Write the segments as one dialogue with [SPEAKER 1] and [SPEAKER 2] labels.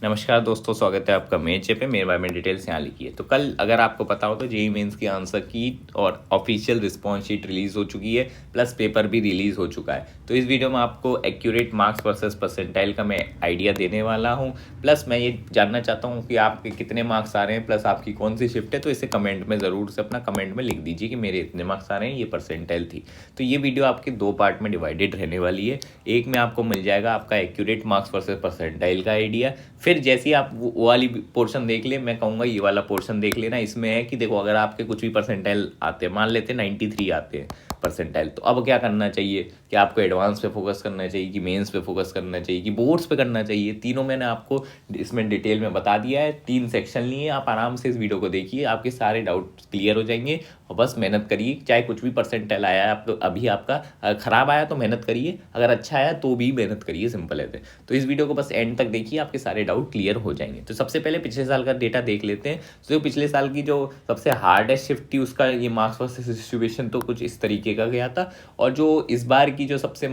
[SPEAKER 1] नमस्कार दोस्तों, स्वागत है आपका मेरे पे। मेरे बारे में डिटेल्स यहाँ लिखी है। तो कल अगर आपको पता हो तो जेईई मेंस की आंसर की और ऑफिशियल रिस्पॉन्स शीट रिलीज़ हो चुकी है, प्लस पेपर भी रिलीज़ हो चुका है। तो इस वीडियो में आपको एक्यूरेट मार्क्स वर्सेस परसेंटाइल का मैं आइडिया देने वाला हूँ। प्लस मैं ये जानना चाहता हूँ कि आपके कितने मार्क्स आ रहे हैं, प्लस आपकी कौन सी शिफ्ट है। तो इसे कमेंट में ज़रूर से अपना कमेंट में लिख दीजिए कि मेरे इतने मार्क्स आ रहे हैं, ये परसेंटाइल थी। तो ये वीडियो आपके दो पार्ट में डिवाइडेड रहने वाली है। एक में आपको मिल जाएगा आपका एक्यूरेट मार्क्स वर्सेस परसेंटाइल का आइडिया। फिर जैसे ही आप वो वाली पोर्शन देख ले, मैं कहूँगा ये वाला पोर्शन देख लेना। इसमें है कि देखो, अगर आपके कुछ भी परसेंटाइल आते हैं, मान लेते 93 आते हैं परसेंटाइल, तो अब क्या करना चाहिए कि आपको एडवांस पे फोकस करना चाहिए कि मेंस पे फोकस करना चाहिए कि बोर्ड्स पे करना चाहिए। तीनों मैंने आपको इसमें डिटेल में बता दिया है। 3 सेक्शन लिए, आप आराम से इस वीडियो को देखिए, आपके सारे डाउट क्लियर हो जाएंगे। और बस मेहनत करिए, चाहे कुछ भी परसेंटाइल आया है आप तो अभी आपका खराब आया तो मेहनत करिए, अगर अच्छा आया तो भी मेहनत करिए, सिंपल है। तो इस वीडियो को बस एंड तक देखिए, आपके सारे डाउट क्लियर हो जाएंगे। तो सबसे पहले पिछले साल का डेटा देख लेते हैं। तो पिछले साल की जो सबसे हार्डेस्ट शिफ्ट थी उसका ये मार्क्स वर्सेस डिस्ट्रीब्यूशन तो कुछ इस तरीके का गया था। और जो इस बार की जो सबसे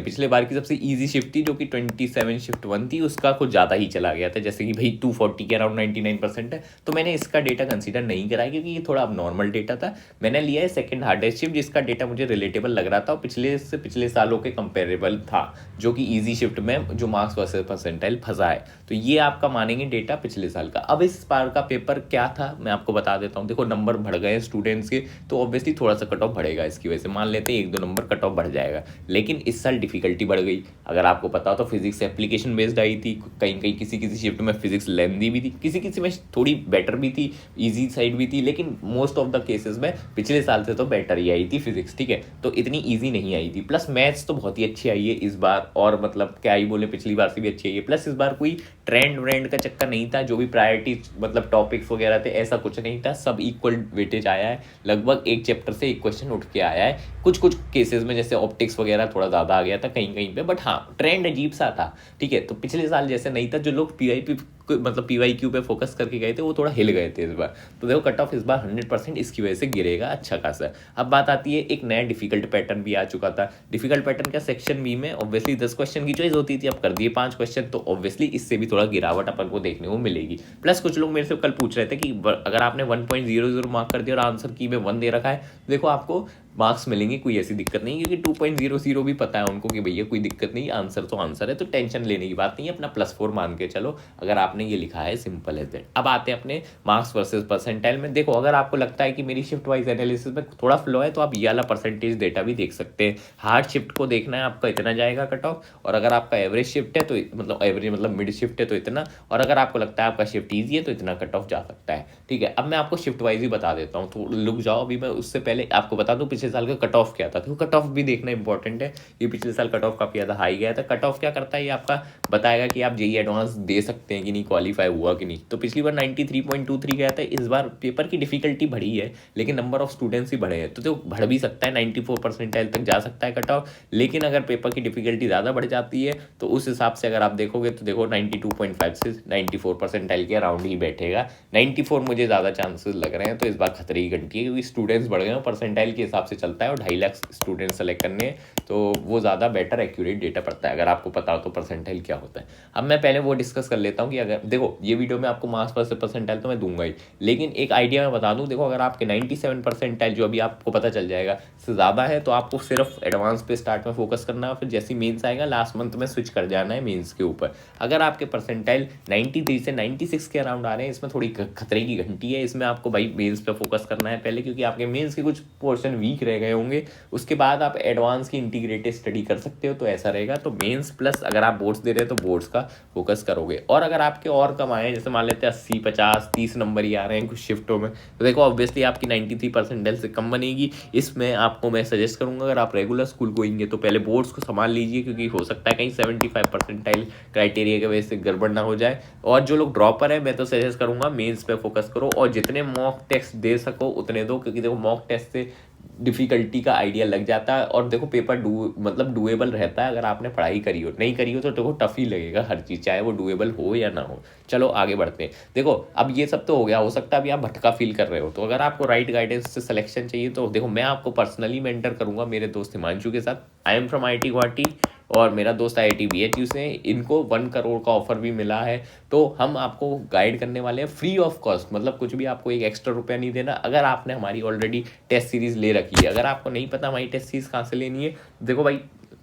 [SPEAKER 1] पिछले बार की सबसे ईजी शिफ्ट थी जो कि 27 शिफ्ट 1 थी, उसका कुछ ज़्यादा ही चला गया था। जैसे कि भाई 240 के अराउंड 99% है। तो मैंने इसका डेटा कंसीडर नहीं करा क्योंकि ये थोड़ा नॉर्मल डेटा था। मैंने लिया है सेकंड हार्डेस्ट शिफ्ट, जिसका डेटा मुझे रिलेटेबल लग रहा था और पिछले सालों के कंपेरेबल था, जो कि ईजी शिफ्ट में जो मार्क्स वर्सेस परसेंटाइल फंसा है। तो ये आपका मानेंगे डेटा पिछले साल का। अब इस बार का पेपर क्या था मैं आपको बता देता हूँ। देखो, नंबर बढ़ गए स्टूडेंट्स के, तो ऑब्वियसली थोड़ा सा कट ऑफ बढ़ेगा। इसकी वजह से मान लेते हैं 1-2 नंबर कट ऑफ बढ़ जाएगा। लेकिन इस साल डिफिकल्टी बढ़ गई। अगर आपको पता हो तो फिजिक्स एप्लीकेशन बेस्ड आई थी, कहीं कहीं किसी शिफ्ट में फिजिक्स लेंदी भी थी, किसी में थोड़ी बेटर भी थी, ईजी साइड भी थी। लेकिन मोस्ट ऑफ द केसेस में पिछले साल से तो बेटर ही आई थी फिजिक्स, ठीक है। तो इतनी ईजी नहीं आई थी। प्लस मैथ्स तो बहुत ही अच्छी आई है इस बार, और मतलब क्या ही बोले, पिछली बार से भी अच्छी आई है। प्लस इस बार कोई ट्रेंड व्रेंड का चक्कर नहीं था। जो भी प्रायोरिटी मतलब टॉपिक्स वगैरह थे, ऐसा कुछ नहीं था। सब इक्वल वेटेज आया है। लगभग एक चैप्टर से एक क्वेश्चन उठ के आया है। कुछ केसेस में जैसे ऑप्टिक्स वगैरह थोड़ा ज़्यादा आ गया था कहीं कहीं पे, बट हाँ, ट्रेंड अजीब सा था, ठीक है। तो पिछले साल जैसे नहीं था। जो लोग PYQ पे फोकस करके गए थे वो थोड़ा हिल गए थे इस बार। तो देखो, कट ऑफ इस बार 100% इसकी वजह से गिरेगा अच्छा खासा। अब बात आती है, एक नया डिफिकल्ट पैटर्न भी आ चुका था। डिफिकल्ट पैटर्न का सेक्शन बी में ऑब्वियसली 10 क्वेश्चन की चॉइस होती थी, अब कर दिए 5 क्वेश्चन। तो ऑब्वियसली इससे भी थोड़ा गिरावट अपन को देखने को मिलेगी। प्लस कुछ लोग मेरे से कल पूछ रहे थे कि अगर आपने 1.00 मार्क कर दिया और आंसर की में 1 दे रखा है, देखो आपको मार्क्स मिलेंगे, कोई ऐसी दिक्कत नहीं। क्योंकि 2.00 भी पता है उनको कि भैया कोई दिक्कत नहीं, आंसर तो आंसर है, तो टेंशन लेने की बात नहीं है। अपना +4 मान के चलो अगर आपने ये लिखा है, सिंपल है दैट। अब आते हैं अपने मार्क्स वर्सेस परसेंटाइल में। देखो, अगर आपको लगता है कि मेरी शिफ्ट वाइज एनालिसिस में थोड़ा फ्लो है, तो आप ये वाला परसेंटेज डेटा भी देख सकते हैं। हार्ड शिफ्ट को देखना है आपका, इतना जाएगा कट ऑफ। और अगर आपका एवरेज शिफ्ट है तो एवरेज मतलब मिड शिफ्ट है तो इतना। और अगर आपको लगता है आपका शिफ्ट ईजी है तो इतना कट ऑफ जा सकता है, ठीक है। अब मैं आपको शिफ्ट वाइज ही बता देता हूँ, तो रुक जाओ। अभी मैं उससे पहले आपको बता दूँ पिछले साल का कट ऑफ क्या था। तो कट ऑफ भी देखना इंपॉर्टेंट है। ये पिछले साल कट ऑफ काफ़ी ज़्यादा हाई गया था। कट ऑफ क्या करता है, ये आपका बताएगा कि आप जेईई एडवांस दे सकते हैं कि नहीं, क्वालिफाई हुआ कि नहीं। तो पिछली बार 93.23 गया था। इस बार पेपर की डिफिकल्टी बढ़ी है, लेकिन नंबर ऑफ स्टूडेंट्स ही बढ़े हैं। तो बढ़ भी सकता है, 94 परसेंटाइल तक जा सकता है कट ऑफ। लेकिन अगर पेपर की डिफिकल्टी ज़्यादा बढ़ जाती है तो उस हिसाब से अगर आप देखोगे तो देखो 92.5 से 94 परसेंटाइल के अराउंड ही बैठेगा। 94 मुझे ज़्यादा चांसेस लग रहे हैं। तो इस बार खतरे की घंटी है, क्योंकि स्टूडेंट्स बढ़ गए हैं, परसेंटाइल के हिसाब से चलता है और 2.5 लाख स्टूडेंट सेलेक्ट करने हैं, तो वो ज़्यादा बेटर एक्यूरेट डेटा पड़ता है। अगर आपको पता हो तो परसेंटाइल क्या होता है। अब मैं पहले वो डिस्कस कर लेता हूँ कि अगर देखो, ये वीडियो में आपको मार्क्स पर परसेंटाइल तो मैं दूंगा ही, लेकिन एक आइडिया मैं बता दूँ। देखो, अगर आपके 97 परसेंटाइल जो अभी आपको पता चल जाएगा से ज़्यादा है, तो आपको सिर्फ एडवांस पे स्टार्ट में फोकस करना है। फिर जैसे मेंस आएगा लास्ट मंथ में स्विच कर जाना है मेंस के ऊपर। अगर आपके परसेंटाइल 93 से 96 के अराउंड आ रहे हैं, इसमें थोड़ी खतरे की घंटी है। इसमें आपको भाई मेंस पे फोकस करना है पहले, क्योंकि आपके मेंस के कुछ पोर्शन वीक रह गए होंगे। उसके बाद आप एडवांस की इंटीग्रेटेड स्टडी कर सकते हो, तो ऐसा रहेगा। तो मेंस प्लस अगर आप बोर्ड्स दे रहे हो तो बोर्ड्स का फोकस करोगे। और अगर आपके और कम आए, जैसे मान लेते हैं 80, 50, 30 नंबर ही आ रहे हैं कुछ शिफ्टों में, तो देखो ऑब्वियसली आपकी 93 परसेंटाइल से कम बनेगी। इसमें आपको मैं सजेस्ट करूंगा, अगर आप रेगुलर स्कूल गोइंगे तो पहले बोर्ड्स को संभाल लीजिए, क्योंकि हो सकता है कहीं 75 परसेंटाइल क्राइटेरिया की वजह से गड़बड़ ना हो जाए। और जो लोग ड्रॉपर है, मैं तो सजेस्ट करूंगा मेंस पे फोकस करो, और जितने मॉक टेस्ट दे सको उतने दो, क्योंकि देखो मॉक टेस्ट से डिफ़िकल्टी का आइडिया लग जाता है। और देखो, पेपर डूएबल रहता है। अगर आपने पढ़ाई करी हो, नहीं करी हो तो देखो टफ ही लगेगा हर चीज़, चाहे वो डूएबल हो या ना हो। चलो आगे बढ़ते हैं। देखो, अब ये सब तो हो गया, हो सकता है अभी आप भटका फील कर रहे हो, तो अगर आपको राइट गाइडेंस से सिलेक्शन चाहिए तो देखो, मैं आपको पर्सनली मेंटर करूंगा मेरे दोस्त हिमांशु के साथ। I am from IIT Guwahati और मेरा दोस्त IIT BHU से, इनको 1 करोड़ का ऑफर भी मिला है। तो हम आपको गाइड करने वाले हैं फ्री ऑफ कॉस्ट, मतलब कुछ भी आपको एक एक्स्ट्रा रुपया नहीं देना। अगर आपने हमारी ऑलरेडी टेस्ट सीरीज़ ले रखी है, अगर आपको नहीं पता हमारी टेस्ट सीरीज़ कहाँ से लेनी है, देखो भाई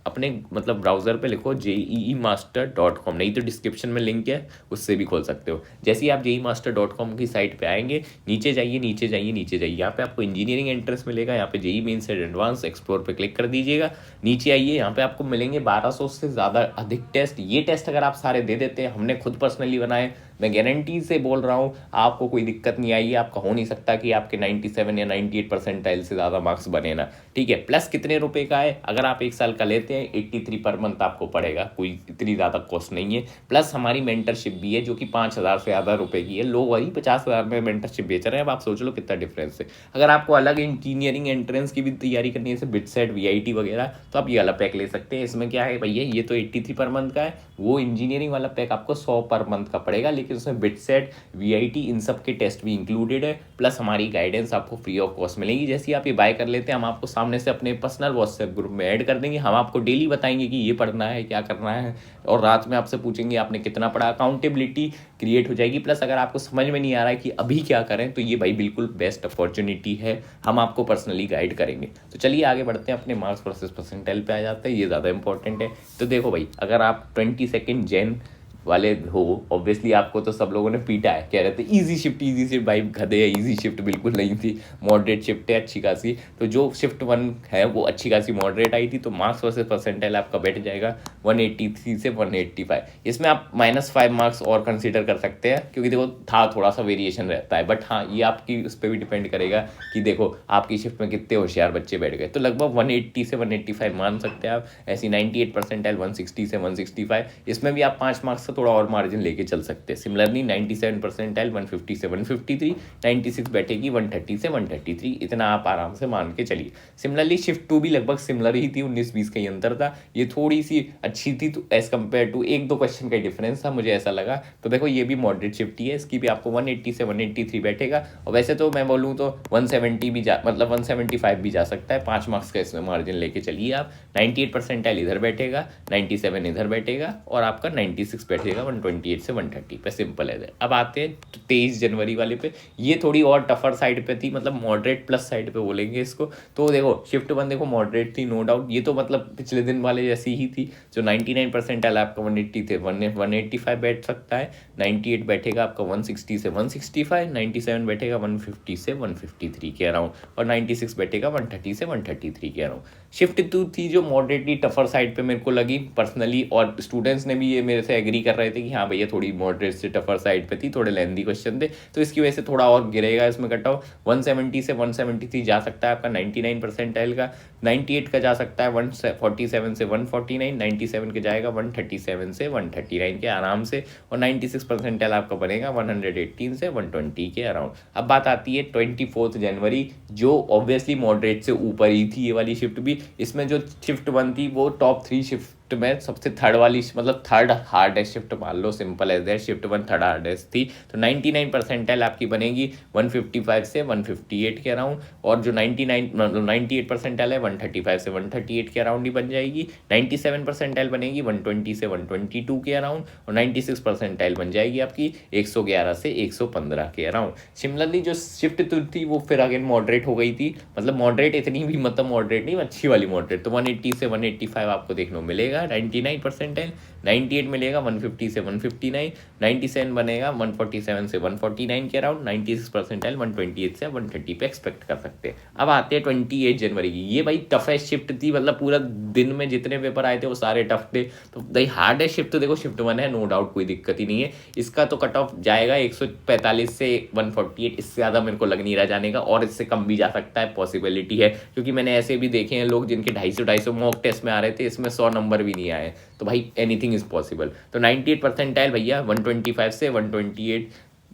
[SPEAKER 1] अपने मतलब ब्राउज़र पे लिखो JEEmaster.com, नहीं तो डिस्क्रिप्शन में लिंक है, उससे भी खोल सकते हो। जैसे ही आप JEEmaster.com की साइट पे आएंगे, नीचे जाइए नीचे जाइए नीचे जाइए, यहाँ पे आपको इंजीनियरिंग एंट्रेंस मिलेगा, यहाँ पे JEE mains and advance explore पे क्लिक कर दीजिएगा। नीचे आइए, यहाँ पे आपको मिलेंगे 1200 से ज़्यादा अधिक टेस्ट। ये टेस्ट अगर आप सारे दे देते हैं, हमने खुद पर्सनली बनाए, मैं गारंटी से बोल रहा हूँ आपको कोई दिक्कत नहीं आएगी। आपका हो नहीं सकता कि आपके 97 या 98 परसेंटाइल से ज़्यादा मार्क्स बने ना, ठीक है। प्लस कितने रुपए का है, अगर आप 1 साल का लेते हैं 83 पर मंथ आपको पड़ेगा, कोई इतनी ज़्यादा कॉस्ट नहीं है। प्लस हमारी मेंटरशिप भी है जो कि 5000 से ज़्यादा रुपए की है, लोग वही 50,000 में मेंटरशिप बेच रहे हैं। अब आप सोच लो कितना डिफरेंस है। अगर आपको अलग इंजीनियरिंग एंट्रेंस की भी तैयारी करनी है, जैसे बिटसेट VIT वगैरह, तो आप ये वाला पैक ले सकते हैं। इसमें क्या है भैया, ये तो 83 पर मंथ का है, वो इंजीनियरिंग वाला पैक आपको 100 पर मंथ का पड़ेगा, लेकिन उसमें बिटसेट VIT इन सब के टेस्ट भी इंक्लूडेड है। प्लस हमारी गाइडेंस आपको फ्री ऑफ कॉस्ट मिलेगी। जैसे ही आप ये बाय कर लेते हैं, हम आपको सामने से अपने पर्सनल व्हाट्सएप ग्रुप में ऐड कर देंगे। हम आपको डेली बताएंगे कि ये पढ़ना है, क्या करना है, और रात में आपसे पूछेंगे आपने कितना पढ़ा। अकाउंटेबिलिटी क्रिएट हो जाएगी। प्लस अगर आपको समझ में नहीं आ रहा है कि अभी क्या करें, तो ये भाई बिल्कुल बेस्ट अपॉर्चुनिटी है, हम आपको पर्सनली गाइड करेंगे। तो चलिए आगे बढ़ते हैं, अपने मार्क्स वर्सेस परसेंटाइल पे आ जाते हैं, ये ज़्यादा इंपॉर्टेंट है। तो देखो भाई, अगर आप 22 जैन वाले हो, ऑब्वियसली आपको तो सब लोगों ने पीटा है, कह रहे थे इजी शिफ्ट भाई गधे है, इजी शिफ्ट बिल्कुल नहीं थी, मॉडरेट शिफ्ट है अच्छी खासी। तो जो शिफ्ट 1 है वो अच्छी खासी मॉडरेट आई थी। तो मार्क्स वर्सेस परसेंटाइल आपका बैठ जाएगा 183 से 185। इसमें आप -5 मार्क्स और कंसिडर कर सकते हैं, क्योंकि देखो था थोड़ा सा वेरिएशन रहता है, बट हाँ ये आपकी उस पर भी डिपेंड करेगा कि देखो आपकी शिफ्ट में कितने होशियार बच्चे बैठ गए। तो लगभग 180 से 185 मान सकते हैं आप। ऐसी 98 परसेंटाइल 160 से 165, इसमें भी आप 5 मार्क्स थोड़ा और मार्जिन लेके चल सकते हैं। सिमिलरली 97 परसेंटाइल 150 से 153, 96 बैठेगी 130 से 133, इतना आप आराम से मान के चलिए। सिमिलरली शिफ्ट 2 भी लगभग सिमिलर ही थी, 19-20 का ही अंतर था। ये थोड़ी सी अच्छी थी तो एज कम्पेयर टू 1-2 क्वेश्चन का डिफरेंस था, मुझे ऐसा लगा। तो देखो ये भी मॉडरेट शिफ्ट ही है, इसकी भी आपको 180 से 183 बैठेगा। और वैसे तो मैं बोलूँ तो 170 भी मतलब 175 भी जा सकता है, 5 मार्क्स का इसमें मार्जिन लेके चलिए आप। 98 परसेंटाइल इधर बैठेगा, 97 इधर बैठेगा, और आपका 96 बैठेगा 128 से 130 पे। सिंपल है। अब आते हैं 23 जनवरी वाले पे, ये थोड़ी और टफर साइड पे थी, मतलब मॉडरेट प्लस साइड पे बोलेंगे इसको। तो देखो शिफ्ट 1 देखो मॉडरेट थी, नो डाउट। ये तो मतलब पिछले दिन वाले जैसी ही थी। जो 99 परसेंटाइल आपका 180 थे 185 बैठ सकता है, 98 बैठेगा आपका 160 से 165, 97 बैठेगा 150 से 153 के अराउंड, और 96 बैठेगा 130 से 133 के अराउंड। शिफ्ट 2 थी जो मॉडरेटली टफर साइड पे मेरे को लगी पर्सनली, और स्टूडेंट्स ने भी ये मेरे से एग्री कर रहे थे कि हाँ भैया थोड़ी मॉडरेट से टफर साइड पे थी, थोड़े लेंदी क्वेश्चन थे, तो इसकी वजह से थोड़ा और गिरेगा इसमें कट ऑफ। 170 से 173 जा सकता है आपका 99 परसेंटाइल का, 98 का जा सकता है 147 से 149, 97 के जाएगा 137 से 139 के आराम से, और 96 परसेंटाइल आपका बनेगा 118 से 120 के अराउंड। अब बात आती है 24 जनवरी, जो ऑब्वियसली मॉडरेट से ऊपर ही थी ये वाली शिफ्ट भी। इसमें जो शिफ्ट 1 थी वो टॉप 3 शिफ्ट में सबसे थर्ड वाली, मतलब थर्ड हार्डेस्ट शिफ्ट मान लो, simple as that. Shift 1 third hardest थी। तो 99 परसेंटाइल आपकी बनेगी 155 से 158 के अराउंड, और जो 98 परसेंटाइल है 135 से 138 के अराउंड ही बन जाएगी। 97 परसेंटाइल बनेगी 120 से 122 के अराउंड, और 96 परसेंटाइल बन जाएगी आपकी 111 से 115 के अराउंड। सिमिलरली जो शिफ्ट 2 थी वो फिर अगेन मॉडरेट हो गई थी, मतलब मॉडरेट इतनी भी मतलब मॉडरेट नहीं, अच्छी वाली मॉडरेट। तो 180 से 185 आपको देखने को मिलेगा 99 परसेंटाइल, 98 मिलेगा 150 से 159, 97 बनेगा 147 से 149 के अराउंड, 96 परसेंटाइल 128 से 130 पे एक्सपेक्ट कर सकते हैं। अब आते हैं 28 जनवरी की, ये भाई टफेस्ट शिफ्ट थी, मतलब पूरा दिन में जितने पेपर आए थे वो सारे टफ थे। तो भाई हार्डेस्ट शिफ्ट तो देखो शिफ्ट 1 है, नो डाउट, कोई दिक्कत ही नहीं है। इसका तो कट ऑफ जाएगा 145 से 148, इससे ज़्यादा मेरे को लग नहीं रहा जाने का, और इससे कम भी जा सकता है, पॉसिबिलिटी है, क्योंकि मैंने ऐसे भी देखे हैं लोग जिनके 250 मॉक टेस्ट में आ रहे थे, इसमें 100 नंबर भी नहीं आए। तो भाई एनीथिंग इज पॉसिबल। तो 98 परसेंटाइल भैया 125 से 128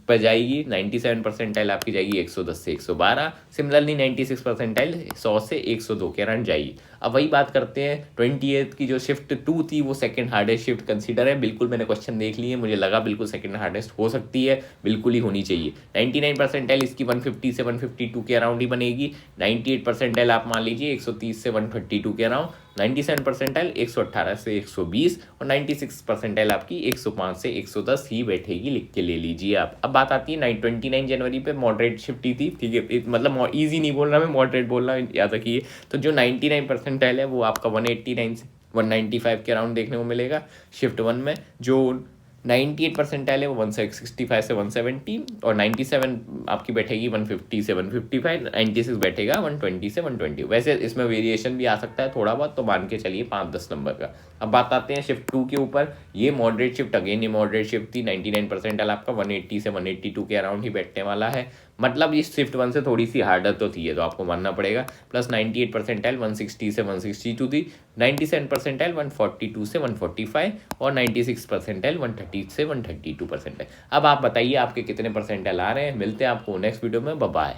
[SPEAKER 1] पर जाएगी, 97 परसेंटाइल आपकी जाएगी 110 से 112, सिमिलरली 96 परसेंटाइल 100 से 102 के अराउंड जाएगी। अब वही बात करते हैं 28 की, जो शिफ्ट 2 थी वो सेकंड हार्डेस्ट शिफ्ट कंसीडर है। बिल्कुल मैंने क्वेश्चन देख लिए, मुझे लगा बिल्कुल सेकंड हार्डेस्ट हो सकती है, बिल्कुल ही होनी चाहिए। 99 परसेंटाइल इसकी 150 से 152 के अराउंड ही बनेगी। 98 परसेंटाइल आप मान लीजिए 130 से 132 के अराउंड, 97 परसेंटाइल 118 से 120 और 96 परसेंटाइल आपकी 105 से 110 ही बैठेगी, लिख के ले लीजिए आप। अब बात आती है 29 जनवरी पे मॉडरेट शिफ्ट ही थी, ठीक है, मतलब ईजी नहीं बोल रहा मैं, मॉडरेट बोल रहा हूँ, याद रखिए। तो जो 99 परसेंटाइल है वो आपका 189 से 195 के अराउंड देखने को मिलेगा शिफ्ट 1 में। जो 98 परसेंटाइल है वो 165 से 170 और 97 आपकी बैठेगी 150 से 155, 96 बैठेगा 120 से 120। वैसे इसमें वेरिएशन भी आ सकता है थोड़ा बहुत, तो मान के चलिए 5-10 नंबर का। अब बात आते हैं शिफ्ट 2 के ऊपर। ये मॉडरेट शिफ्ट, अगेन ये मॉडरेट शिफ्ट थी। 99 परसेंटाइल आपका 180 से 182 के अराउंड ही बैठने वाला है। मतलब इस शिफ्ट 1 से थोड़ी सी हार्डर तो थी, ये तो आपको मानना पड़ेगा। प्लस 98 परसेंटाइल 160 से 162 थी, 97 परसेंटाइल 142 से 145 और 96 परसेंटाइल 130 से 132 परसेंटाइल। अब आप बताइए आपके कितने परसेंटाइल आ रहे हैं। मिलते हैं आपको नेक्स्ट वीडियो में, बाय बाय।